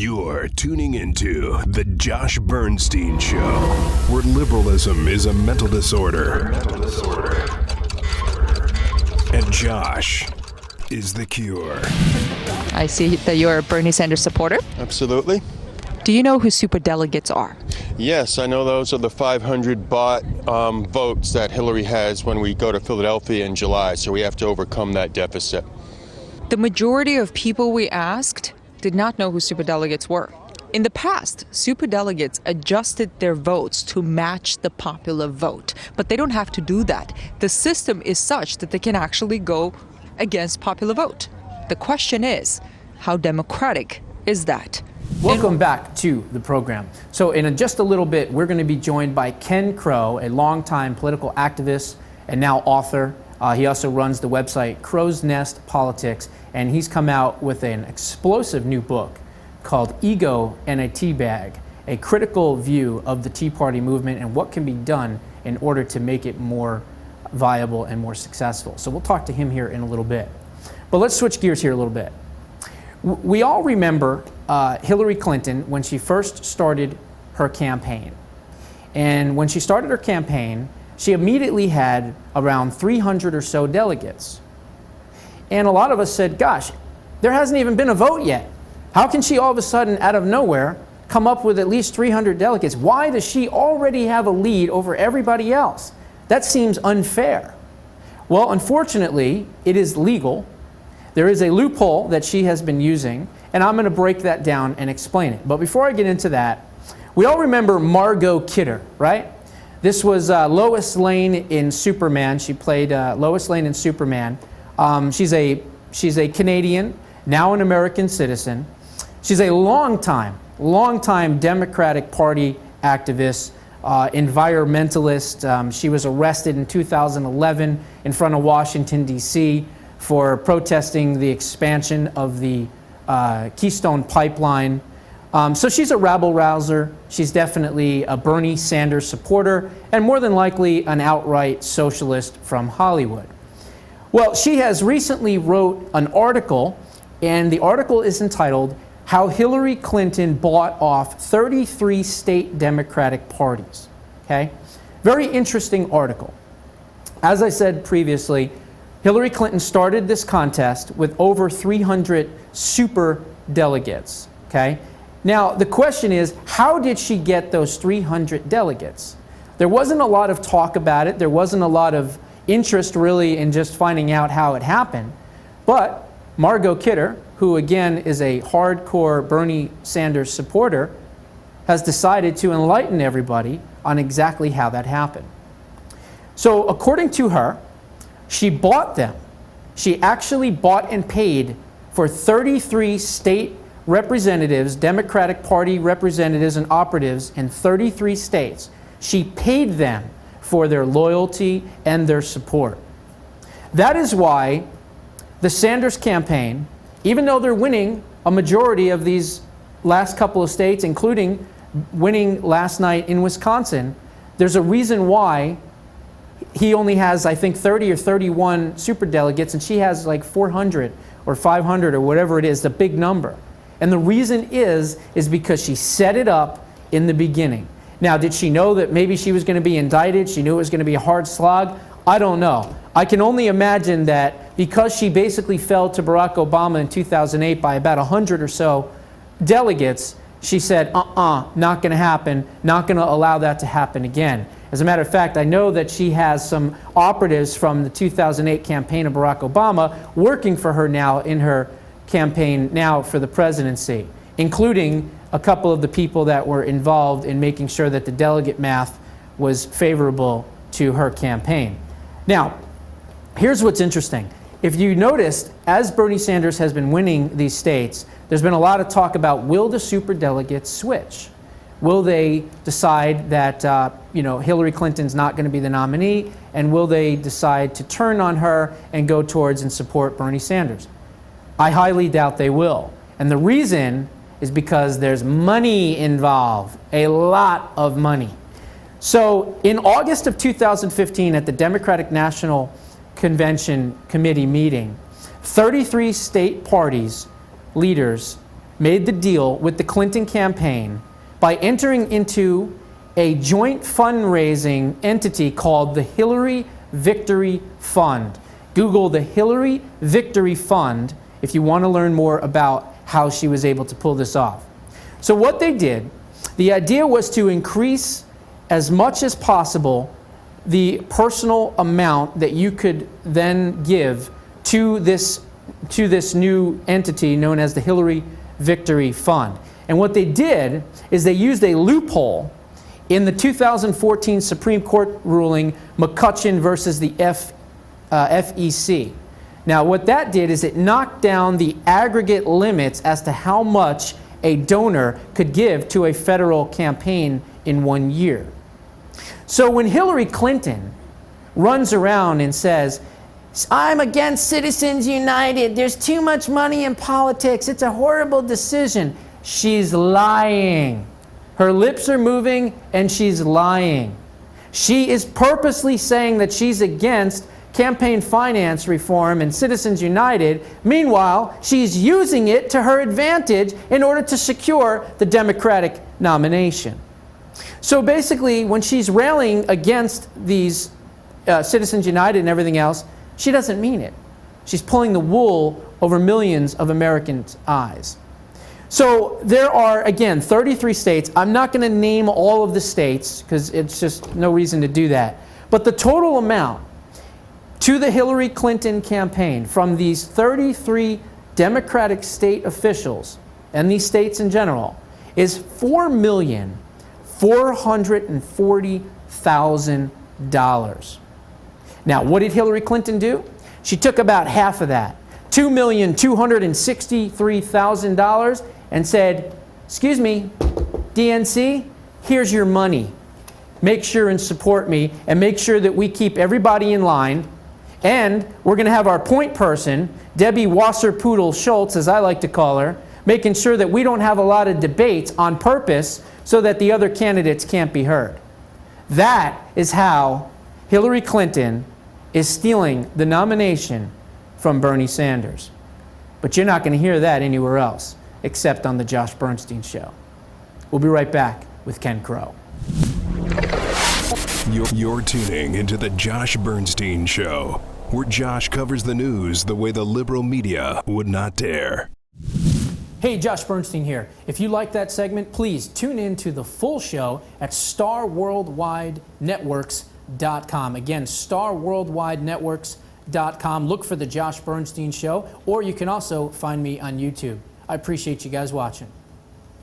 You're tuning into The Josh Bernstein Show, where liberalism is a mental disorder. And Josh is the cure. I see that you're a Bernie Sanders supporter. Absolutely. Do you know who superdelegates are? Yes, I know those are the 500 bot votes that Hilary has when we go to Philadelphia in July, so we have to overcome that deficit. The majority of people we asked did not know who superdelegates were. In the past, superdelegates adjusted their votes to match the popular vote, but they don't have to do that. The system is such that they can actually go against popular vote. The question is, how democratic is that? Welcome back to the program. So in just a little bit, we're going to be joined by Ken Crow, a longtime political activist and now author. He also runs the website Crow's Nest Politics, and he's come out with an explosive new book called Ego and a Tea Bag, a critical view of the Tea Party movement and what can be done in order to make it more viable and more successful. So we'll talk to him here in a little bit. But let's switch gears here a little bit. We all remember Hillary Clinton when she first started her campaign. And when she started her campaign, she immediately had around 300 or so delegates. And a lot of us said, gosh, there hasn't even been a vote yet. How can she all of a sudden, out of nowhere, come up with at least 300 delegates? Why does she already have a lead over everybody else? That seems unfair. Well, unfortunately, it is legal. There is a loophole that she has been using, and I'm going to break that down and explain it. But before I get into that, we all remember Margot Kidder, right? This was Lois Lane in Superman. She played Lois Lane in Superman. She's a Canadian, now an American citizen. She's a longtime Democratic Party activist, environmentalist. She was arrested in 2011 in front of Washington, D.C. for protesting the expansion of the Keystone Pipeline. So she's a rabble-rouser. She's definitely a Bernie Sanders supporter and more than likely an outright socialist from Hollywood. Well, she has recently wrote an article, and the article is entitled, How Hillary Clinton Bought Off 33 State Democratic Parties. Okay? Very interesting article. As I said previously, Hillary Clinton started this contest with over 300 super delegates. Okay? Now, the question is, how did she get those 300 delegates? There wasn't a lot of talk about it. There wasn't a lot of interest really in just finding out how it happened. But Margot Kidder, who again is a hardcore Bernie Sanders supporter, has decided to enlighten everybody on exactly how that happened. So according to her, she bought them. She actually bought and paid for 33 state representatives, Democratic Party representatives and operatives in 33 states. She paid them for their loyalty and their support. That is why the Sanders campaign, even though they're winning a majority of these last couple of states, including winning last night in Wisconsin, there's a reason why he only has, I think, 30 or 31 superdelegates, and she has like 400 or 500 or whatever it is, the big number. And the reason is because she set it up in the beginning. Now, did she know that maybe she was going to be indicted? She knew it was going to be a hard slog? I don't know. I can only imagine that because she basically fell to Barack Obama in 2008 by about 100 or so delegates, she said, not going to happen, not going to allow that to happen again. As a matter of fact, I know that she has some operatives from the 2008 campaign of Barack Obama working for her now in her campaign now for the presidency, including a couple of the people that were involved in making sure that the delegate math was favorable to her campaign. Now, here's what's interesting. If you noticed, as Bernie Sanders has been winning these states, there's been a lot of talk about, will the superdelegates switch? Will they decide that Hillary Clinton's not going to be the nominee, and will they decide to turn on her and go towards and support Bernie Sanders? I highly doubt they will. And the reason is because there's money involved, a lot of money. So in August of 2015 at the Democratic National Convention Committee meeting, 33 state parties leaders made the deal with the Clinton campaign by entering into a joint fundraising entity called the Hilary Victory Fund. Google the Hilary Victory Fund if you want to learn more about how she was able to pull this off. So what they did, the idea was to increase as much as possible the personal amount that you could then give to this new entity known as the Hilary Victory Fund. And what they did is they used a loophole in the 2014 Supreme Court ruling McCutcheon versus the FEC. Now what that did is it knocked down the aggregate limits as to how much a donor could give to a federal campaign in 1 year. So when Hillary Clinton runs around and says, I'm against Citizens United, there's too much money in politics, it's a horrible decision, she's lying. Her lips are moving and she's lying. She is purposely saying that she's against campaign finance reform and Citizens United. Meanwhile, she's using it to her advantage in order to secure the Democratic nomination. So basically, when she's railing against these Citizens United and everything else, she doesn't mean it. She's pulling the wool over millions of Americans' eyes. So there are, again, 33 states. I'm not going to name all of the states because it's just no reason to do that. But the total amount to the Hillary Clinton campaign from these 33 Democratic state officials and these states in general is $4,440,000. Now, what did Hillary Clinton do? She took about half of that, $2,263,000, and said, excuse me, DNC, here's your money. Make sure and support me and make sure that we keep everybody in line. And we're going to have our point person, Debbie Wasserpudel-Schultz, as I like to call her, making sure that we don't have a lot of debates on purpose so that the other candidates can't be heard. That is how Hillary Clinton is stealing the nomination from Bernie Sanders. But you're not going to hear that anywhere else except on the Josh Bernstein Show. We'll be right back with Ken Crow. You're tuning into the Josh Bernstein Show, where Josh covers the news the way the liberal media would not dare. Hey, Josh Bernstein here. If you like that segment, please tune in to the full show at starworldwidenetworks.com. Again, starworldwidenetworks.com. Look for the Josh Bernstein Show, or you can also find me on YouTube. I appreciate you guys watching.